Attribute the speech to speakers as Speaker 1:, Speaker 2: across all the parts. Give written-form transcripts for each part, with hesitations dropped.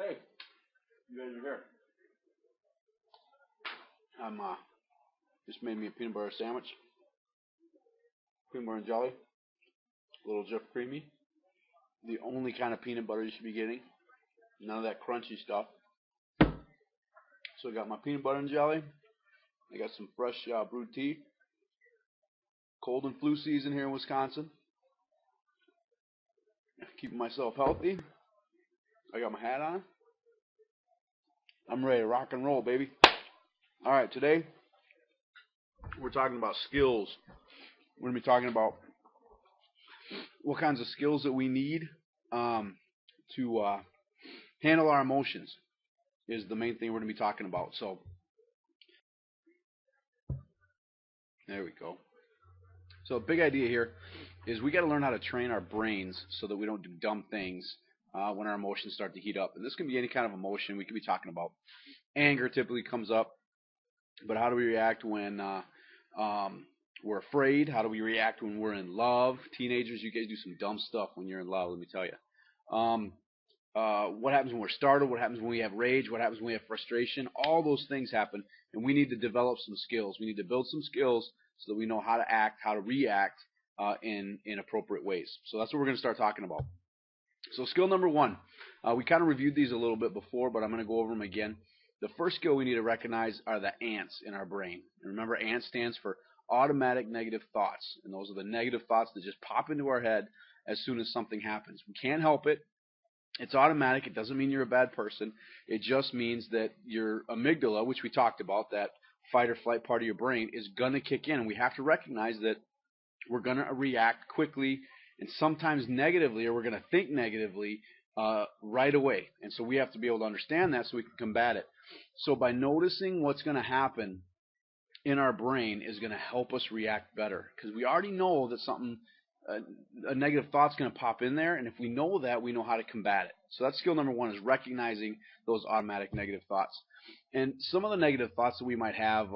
Speaker 1: Hey, you guys are here. I'm just made me a peanut butter sandwich, peanut butter and jelly, a little Jeff creamy. The only kind of peanut butter you should be getting. None of that crunchy stuff. So I got my peanut butter and jelly. I got some fresh brewed tea. Cold and flu season here in Wisconsin. Keeping myself healthy. I got my hat on. I'm ready to rock and roll, baby. All right, today we're talking about skills. We're going to be talking about what kinds of skills that we need to handle our emotions is the main thing we're going to be talking about. So there we go. So a big idea here is we got to learn how to train our brains so that we don't do dumb things when our emotions start to heat up. And this can be any kind of emotion. We could be talking about anger typically comes up, but how do we react when we're afraid? How do we react when we're in love? Teenagers, you guys do some dumb stuff when you're in love, let me tell you. What happens when we're startled? What happens when we have rage? What happens when we have frustration? All those things happen, and we need to develop some skills. We need to build some skills so that we know how to act, how to react in appropriate ways. So that's what we're going to start talking about. So skill number one, we kind of reviewed these a little bit before, but I'm going to go over them again. The first skill we need to recognize are the ants in our brain. And remember, ANT stands for automatic negative thoughts, and those are the negative thoughts that just pop into our head as soon as something happens. We can't help it. It's automatic. It doesn't mean you're a bad person. It just means that your amygdala, which we talked about, that fight or flight part of your brain, is going to kick in. And we have to recognize that we're going to react quickly and sometimes negatively, or we're going to think negatively right away. And so we have to be able to understand that so we can combat it. So by noticing what's going to happen in our brain is going to help us react better, because we already know that something a negative thought's going to pop in there, and if we know that, we know how to combat it. So that's skill number one, is recognizing those automatic negative thoughts. And some of the negative thoughts that we might have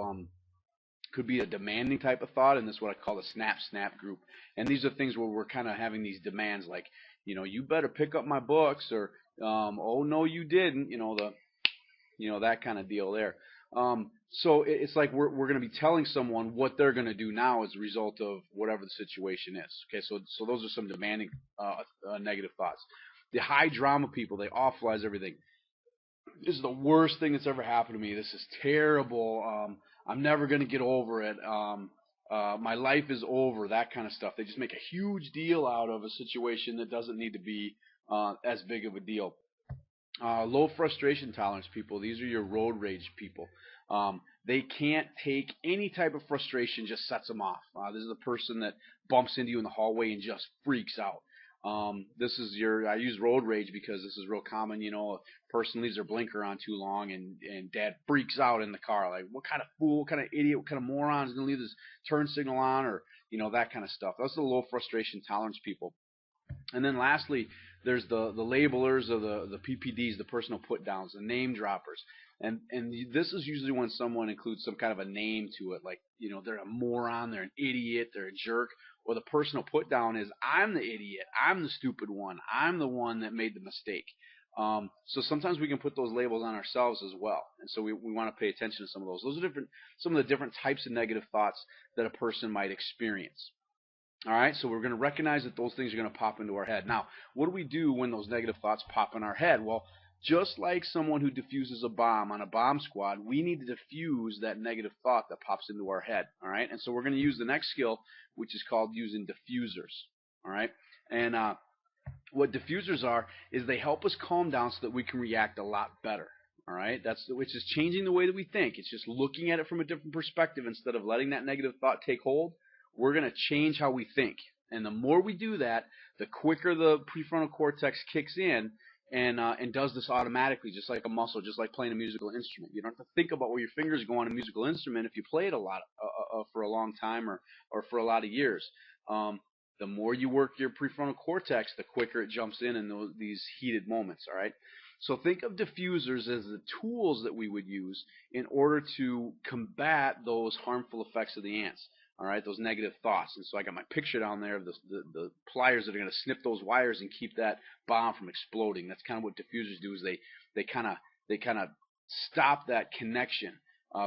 Speaker 1: could be a demanding type of thought, and this is what I call the snap group. And these are things where we're kind of having these demands, like, you better pick up my books, or oh no you didn't, that kind of deal there. So it's like we're going to be telling someone what they're going to do now as a result of whatever the situation is. Okay, so those are some demanding negative thoughts. The high drama people, they awfulize everything. This is the worst thing that's ever happened to me. This is terrible. I'm never going to get over it. My life is over, that kind of stuff. They just make a huge deal out of a situation that doesn't need to be as big of a deal. Low frustration tolerance people. These are your road rage people. They can't take any type of frustration, just sets them off. This is a person that bumps into you in the hallway and just freaks out. I use road rage because this is real common. A person leaves their blinker on too long and dad freaks out in the car. Like, what kind of fool, what kind of idiot, what kind of moron is going to leave this turn signal on, or, that kind of stuff. That's the low frustration tolerance people. And then lastly, there's the labelers, or the PPDs, the personal put downs, the name droppers. And this is usually when someone includes some kind of a name to it, like, they're a moron, they're an idiot, they're a jerk. Or the personal put down is, I'm the idiot, I'm the stupid one, I'm the one that made the mistake. So sometimes we can put those labels on ourselves as well. And so we want to pay attention to some of those. Those are some of the different types of negative thoughts that a person might experience. All right, so we're going to recognize that those things are going to pop into our head. Now, what do we do when those negative thoughts pop in our head? Well, just like someone who diffuses a bomb on a bomb squad, we need to diffuse that negative thought that pops into our head. All right, and so we're going to use the next skill, which is called using diffusers. All right, and what diffusers are is they help us calm down so that we can react a lot better. All right, which is changing the way that we think. It's just looking at it from a different perspective instead of letting that negative thought take hold. We're going to change how we think. And the more we do that, the quicker the prefrontal cortex kicks in and does this automatically, just like a muscle, just like playing a musical instrument. You don't have to think about where your fingers go on a musical instrument if you play it a lot for a long time or for a lot of years. The more you work your prefrontal cortex, the quicker it jumps in these heated moments, all right? So think of diffusers as the tools that we would use in order to combat those harmful effects of the ants. All right, those negative thoughts. And so I got my picture down there of the pliers that are going to snip those wires and keep that bomb from exploding. That's kind of what diffusers do, is they kind of stop that connection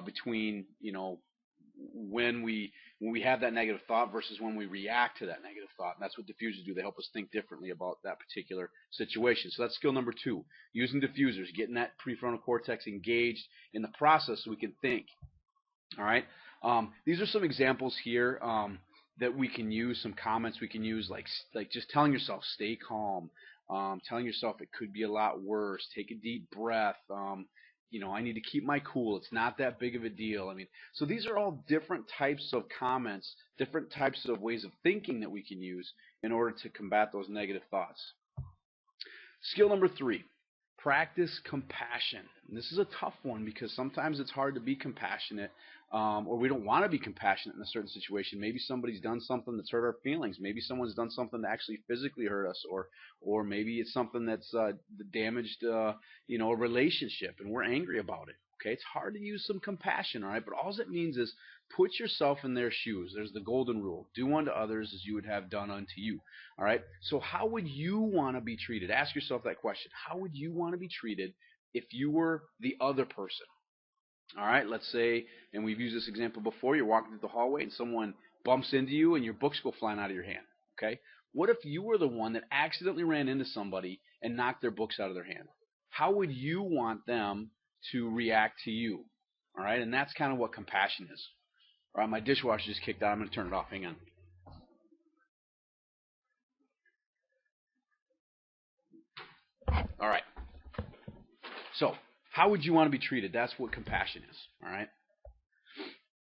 Speaker 1: between, you know, when we have that negative thought versus when we react to that negative thought. And that's what diffusers do. They help us think differently about that particular situation. So that's skill number 2, using diffusers, getting that prefrontal cortex engaged in the process so we can think. All right. These are some examples here that we can use, some comments we can use, like just telling yourself, stay calm, telling yourself it could be a lot worse, take a deep breath, you know, I need to keep my cool, it's not that big of a deal. I mean, so these are all different types of comments, different types of ways of thinking that we can use in order to combat those negative thoughts. Skill number 3, practice compassion. And this is a tough one because sometimes it's hard to be compassionate, or we don't want to be compassionate in a certain situation. Maybe somebody's done something that's hurt our feelings. Maybe someone's done something that actually physically hurt us, or maybe it's something that's damaged, you know, a relationship, and we're angry about it. Okay, it's hard to use some compassion, all right? But all it means is put yourself in their shoes. There's the golden rule: do unto others as you would have done unto you. All right. So how would you want to be treated? Ask yourself that question. How would you want to be treated if you were the other person? All right. Let's say, and we've used this example before, you're walking through the hallway and someone bumps into you and your books go flying out of your hand. Okay. What if you were the one that accidentally ran into somebody and knocked their books out of their hand? How would you want them to react to you? All right. And that's kind of what compassion is. All right. My dishwasher just kicked out. I'm going to turn it off. Hang on. All right. So how would you want to be treated? That's what compassion is. All right.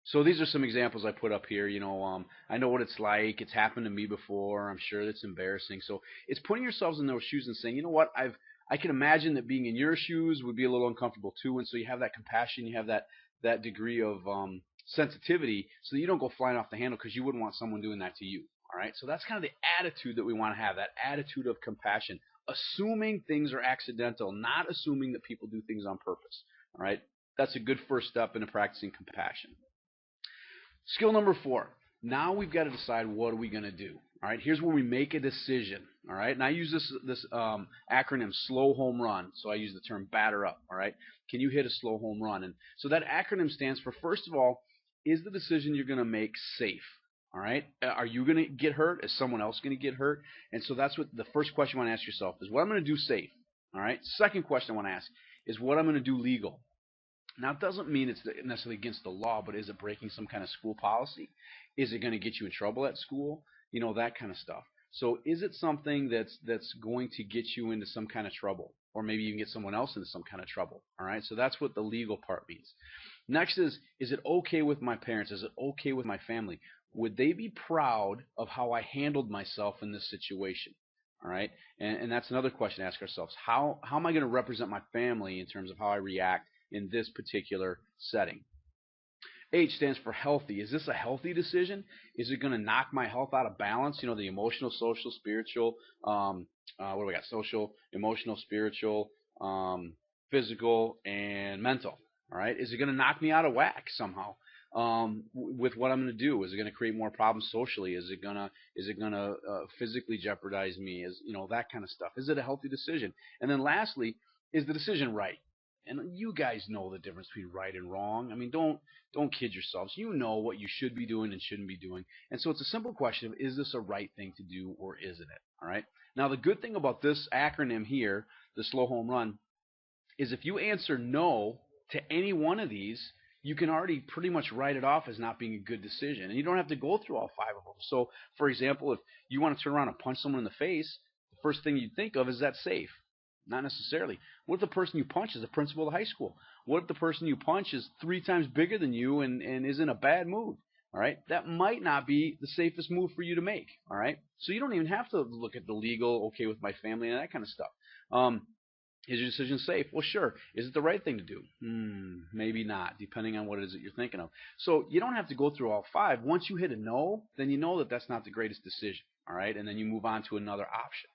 Speaker 1: So these are some examples I put up here. You know, I know what it's like. It's happened to me before. I'm sure that's embarrassing. So it's putting yourselves in those shoes and saying, you know what, I can imagine that being in your shoes would be a little uncomfortable too. And so you have that compassion, you have that degree of sensitivity, so that you don't go flying off the handle because you wouldn't want someone doing that to you. All right. So that's kind of the attitude that we want to have, that attitude of compassion, assuming things are accidental, not assuming that people do things on purpose. All right. That's a good first step into practicing compassion. Skill number 4. Now we've got to decide, what are we going to do? All right, here's where we make a decision. All right, and I use this acronym, slow home run. So I use the term batter up. All right, can you hit a slow home run? And so that acronym stands for, first of all, is the decision you're going to make safe? All right, are you going to get hurt? Is someone else going to get hurt? And so that's what the first question you want to ask yourself is, what I'm going to do safe? All right, second question I want to ask is, what I'm going to do legal? Now, it doesn't mean it's necessarily against the law, but is it breaking some kind of school policy? Is it going to get you in trouble at school? You know, that kind of stuff. So is it something that's going to get you into some kind of trouble? Or maybe you can get someone else into some kind of trouble. All right, so that's what the legal part means. Next is it okay with my parents? Is it okay with my family? Would they be proud of how I handled myself in this situation? All right, and that's another question to ask ourselves. How am I going to represent my family in terms of how I react in this particular setting? H stands for healthy. Is this a healthy decision? Is it going to knock my health out of balance? You know, the emotional, social, spiritual. What do we got? Social, emotional, spiritual, physical, and mental. All right. Is it going to knock me out of whack somehow with what I'm going to do? Is it going to create more problems socially? Is it going to physically jeopardize me? Is, you know, that kind of stuff. Is it a healthy decision? And then lastly, is the decision right? And you guys know the difference between right and wrong. I mean, don't kid yourselves. You know what you should be doing and shouldn't be doing. And so it's a simple question of, is this a right thing to do or isn't it? All right. Now, the good thing about this acronym here, the slow home run, is if you answer no to any one of these, you can already pretty much write it off as not being a good decision. And you don't have to go through all 5 of them. So, for example, if you want to turn around and punch someone in the face, the first thing you'd think of is, that safe? Not necessarily. What if the person you punch is a principal of high school? What if the person you punch is 3 times bigger than you and is in a bad mood? All right, that might not be the safest move for you to make. All right, so you don't even have to look at the legal, okay with my family, and that kind of stuff. Is your decision safe? Well, sure. Is it the right thing to do? Maybe not, depending on what it is that you're thinking of. So you don't have to go through all 5. Once you hit a no, then you know that that's not the greatest decision. All right, and then you move on to another option.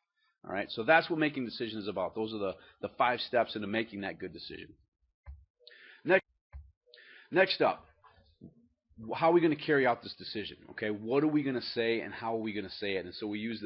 Speaker 1: All right, so that's what making decisions is about. Those are the 5 steps into making that good decision. Next up, how are we going to carry out this decision? Okay, what are we going to say and how are we going to say it? And so we use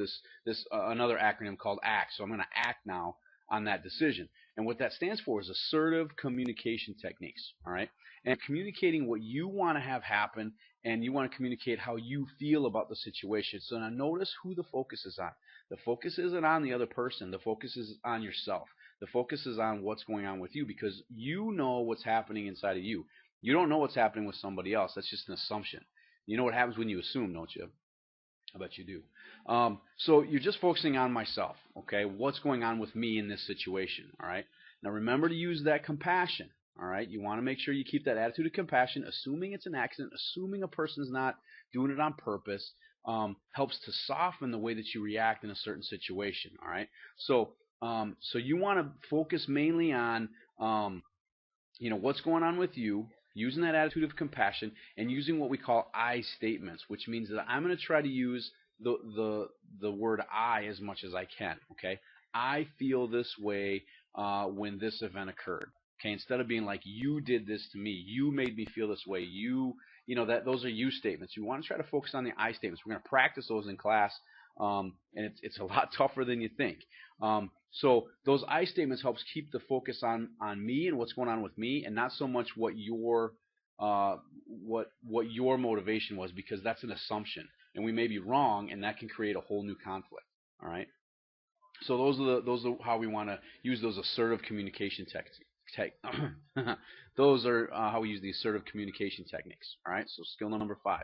Speaker 1: this another acronym called ACT. So I'm going to act now on that decision. And what that stands for is assertive communication techniques. All right, and communicating what you want to have happen, and you want to communicate how you feel about the situation. So now notice who the focus is on. The focus isn't on the other person. The focus is on yourself. The focus is on what's going on with you, because you know what's happening inside of you. You don't know what's happening with somebody else. That's just an assumption. You know what happens when you assume, don't you? I bet you do. So you're just focusing on myself, okay? What's going on with me in this situation, all right? Now remember to use that compassion, all right? You want to make sure you keep that attitude of compassion, assuming it's an accident, assuming a person's not doing it on purpose, helps to soften the way that you react in a certain situation, all right? So you want to focus mainly on, what's going on with you, using that attitude of compassion, and using what we call I statements, which means that I'm going to try to use the word I as much as I can. Okay, I feel this way when this event occurred. Okay, instead of being like, you did this to me, you made me feel this way, that those are you statements. You want to try to focus on the I statements. We're going to practice those in class, and it's a lot tougher than you think. So those I statements helps keep the focus on me and what's going on with me, and not so much what your motivation was, because that's an assumption, and we may be wrong, and that can create a whole new conflict. All right. So those are how we want to use those assertive communication techniques. Those are how we use the assertive communication techniques. All right. So skill number 5.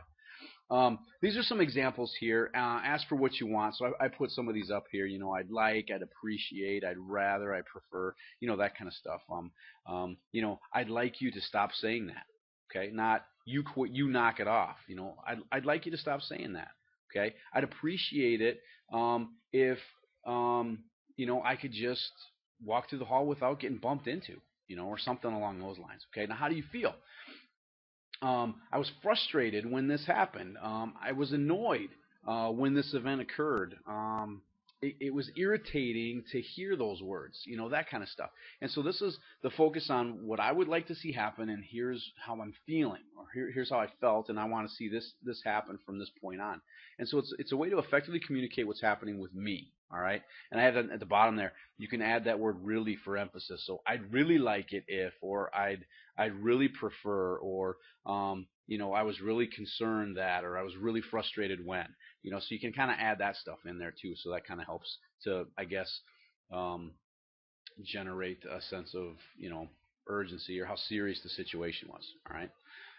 Speaker 1: These are some examples here. Ask for what you want. So I put some of these up here. I'd like, I'd appreciate, I'd rather, I prefer, that kind of stuff. I'd like you to stop saying that. Okay, not you quit, you knock it off. I'd like you to stop saying that. Okay, I'd appreciate it if I could just walk through the hall without getting bumped into, or something along those lines. Okay, now how do you feel? I was frustrated when this happened. I was annoyed when this event occurred. It was irritating to hear those words, that kind of stuff. And so this is the focus on what I would like to see happen, and here's how I'm feeling, or here's how I felt, and I want to see this happen from this point on. And so it's a way to effectively communicate what's happening with me. All right, and I have at the bottom there, you can add that word really for emphasis. So I'd really like it if, or I'd really prefer, or I was really concerned that, or I was really frustrated when, so you can kind of add that stuff in there too. So that kind of helps to, I guess, generate a sense of, urgency, or how serious the situation was. All right.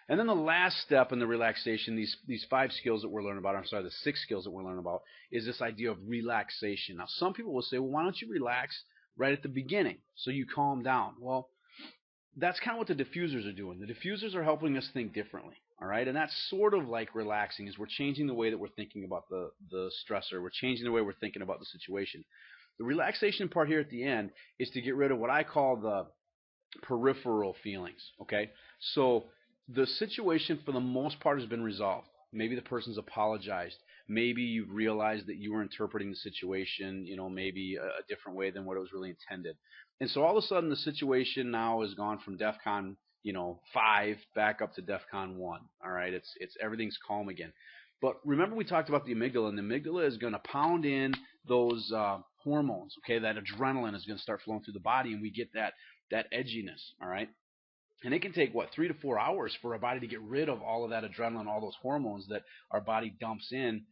Speaker 1: And then the last step in the relaxation, these 5 skills that we're learning about, the 6 skills that we're learning about, is this idea of relaxation. Now, some people will say, well, why don't you relax right at the beginning so you calm down? Well, that's kind of what the diffusers are doing. The diffusers are helping us think differently. All right, and that's sort of like relaxing, is we're changing the way that we're thinking about the stressor. We're changing the way we're thinking about the situation. The relaxation part here at the end is to get rid of what I call the peripheral feelings. Okay, so the situation for the most part has been resolved. Maybe the person's apologized. Maybe you've realized that you were interpreting the situation, maybe a different way than what it was really intended. And so all of a sudden the situation now has gone from DEFCON 5 back up to DEFCON 1. All right, it's everything's calm again. But remember, we talked about the amygdala, and the amygdala is going to pound in those hormones. Okay, that adrenaline is going to start flowing through the body, and we get that edginess. All right. And it can take, 3 to 4 hours for our body to get rid of all of that adrenaline, all those hormones that our body dumps in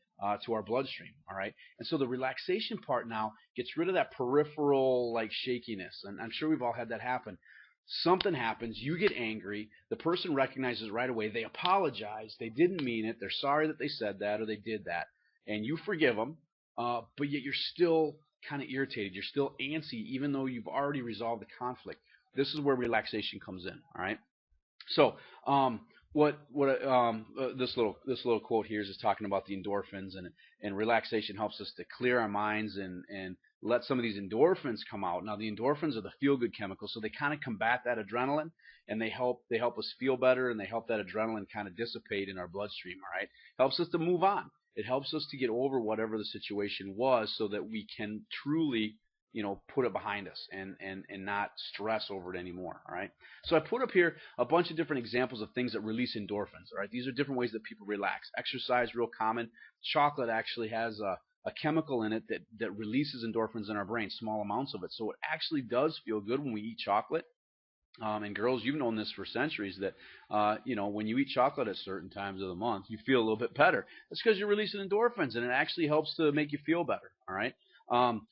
Speaker 1: to our bloodstream. All right. And so the relaxation part now gets rid of that peripheral like shakiness. And I'm sure we've all had that happen. Something happens, you get angry, the person recognizes right away, they apologize, they didn't mean it, they're sorry that they said that or they did that, and you forgive them, but yet you're still kind of irritated, you're still antsy, even though you've already resolved the conflict. This is where relaxation comes in. All right. So this little quote here is talking about the endorphins, and relaxation helps us to clear our minds and let some of these endorphins come out. Now the endorphins are the feel good chemicals, so they kind of combat that adrenaline, and they help us feel better, and they help that adrenaline kind of dissipate in our bloodstream. All right, helps us to move on. It helps us to get over whatever the situation was, so that we can truly put it behind us and not stress over it anymore. All right. So I put up here a bunch of different examples of things that release endorphins. All right. These are different ways that people relax. Exercise, real common. Chocolate actually has a chemical in it that releases endorphins in our brain, small amounts of it. So it actually does feel good when we eat chocolate. And girls, you've known this for centuries that, when you eat chocolate at certain times of the month, you feel a little bit better. That's because you're releasing endorphins, and it actually helps to make you feel better. All right.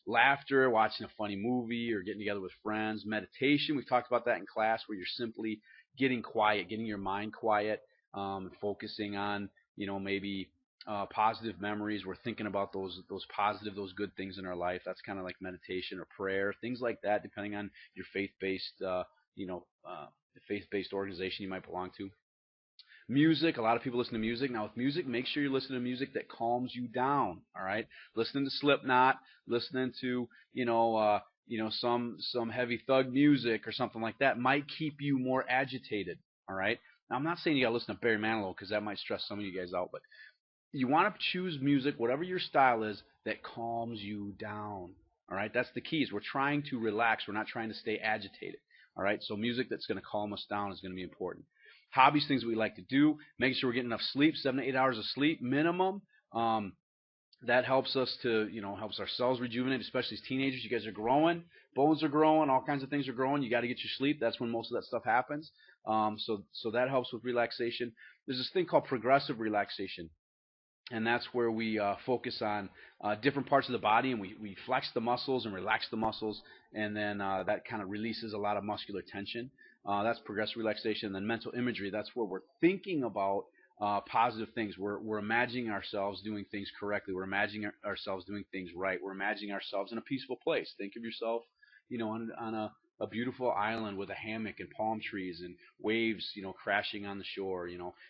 Speaker 1: Laughter, watching a funny movie, or getting together with friends. Meditation, we talked about that in class, where you're simply getting quiet, getting your mind quiet, focusing on, maybe positive memories. We're thinking about those positive, those good things in our life. That's kind of like meditation or prayer, things like that, depending on your faith-based, the faith-based organization you might belong to. Music, a lot of people listen to music. Now with music, make sure you listen to music that calms you down. All right, listening to Slipknot, listening to some heavy thug music or something like that might keep you more agitated. All right. Now I'm not saying you got to listen to Barry Manilow because that might stress some of you guys out, but you want to choose music, whatever your style is, that calms you down. All right, that's the key. Is we're trying to relax. We're not trying to stay agitated. All right, so music that's going to calm us down is going to be important. Hobbies, things we like to do, making sure we're getting enough sleep, 7 to 8 hours of sleep minimum. That helps us to, helps our cells rejuvenate, especially as teenagers. You guys are growing, bones are growing, all kinds of things are growing. You got to get your sleep. That's when most of that stuff happens. So that helps with relaxation. There's this thing called progressive relaxation. And that's where we focus on different parts of the body, and we flex the muscles and relax the muscles, and then that kind of releases a lot of muscular tension. That's progressive relaxation. And then mental imagery, that's where we're thinking about positive things. We're imagining ourselves doing things correctly. We're imagining ourselves doing things right. We're imagining ourselves in a peaceful place. Think of yourself, on a beautiful island with a hammock and palm trees and waves, crashing on the shore.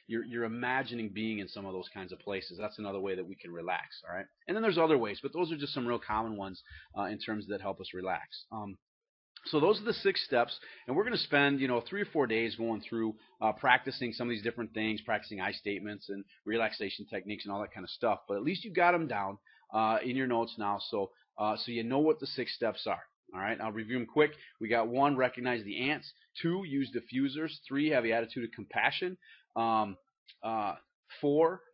Speaker 1: You're imagining being in some of those kinds of places. That's another way that we can relax. All right. And then there's other ways, but those are just some real common ones in terms that help us relax. So those are the 6 steps, and we're going to spend 3 or 4 days going through practicing some of these different things, practicing I statements and relaxation techniques and all that kind of stuff. But at least you got them down in your notes now, so you know what the 6 steps are. All right, I'll review them quick. We got 1, recognize the ants. 2, use diffusers. 3, have the attitude of compassion. 4,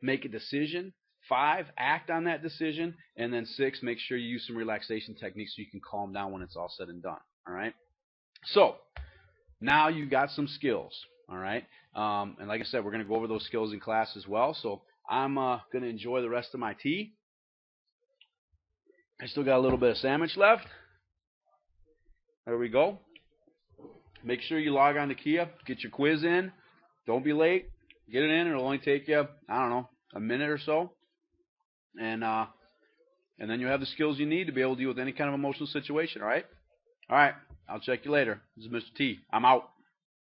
Speaker 1: make a decision. 5, act on that decision. And then 6, make sure you use some relaxation techniques so you can calm down when it's all said and done. All right. So now you got some skills. All right. And like I said, we're going to go over those skills in class as well. So I'm going to enjoy the rest of my tea. I still got a little bit of sandwich left. There we go. Make sure you log on to Kia. Get your quiz in. Don't be late. Get it in. It'll only take you, a minute or so. And then you'll have the skills you need to be able to deal with any kind of emotional situation. All right. All right, I'll check you later. This is Mr. T. I'm out.